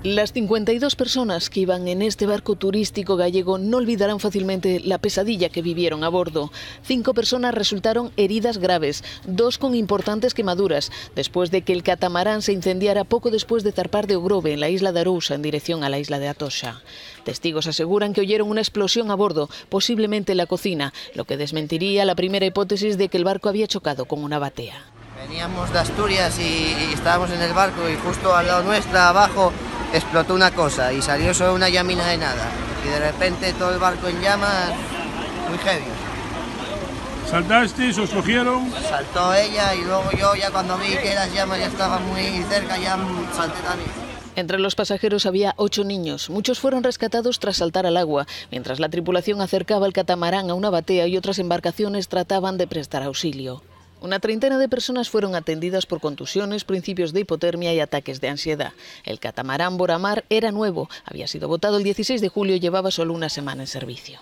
Las 52 personas que iban en este barco turístico gallego no olvidarán fácilmente la pesadilla que vivieron a bordo. 5 personas resultaron heridas graves, 2 con importantes quemaduras, después de que el catamarán se incendiara poco después de zarpar de Ogrove, en la isla de Arousa, en dirección a la isla de Atocha. Testigos aseguran que oyeron una explosión a bordo, posiblemente en la cocina, lo que desmentiría la primera hipótesis de que el barco había chocado con una batea. Veníamos de Asturias y estábamos en el barco y justo al lado nuestra, abajo, explotó una cosa y salió solo una llamina de nada. Y de repente todo el barco en llamas, muy heavy. ¿Saltasteis? ¿Os cogieron? Saltó ella y luego yo ya cuando vi que las llamas ya estaban muy cerca, ya salté también. Entre los pasajeros había 8 niños. Muchos fueron rescatados tras saltar al agua, mientras la tripulación acercaba el catamarán a una batea y otras embarcaciones trataban de prestar auxilio. Una treintena de personas fueron atendidas por contusiones, principios de hipotermia y ataques de ansiedad. El catamarán Boramar era nuevo, había sido botado el 16 de julio y llevaba solo una semana en servicio.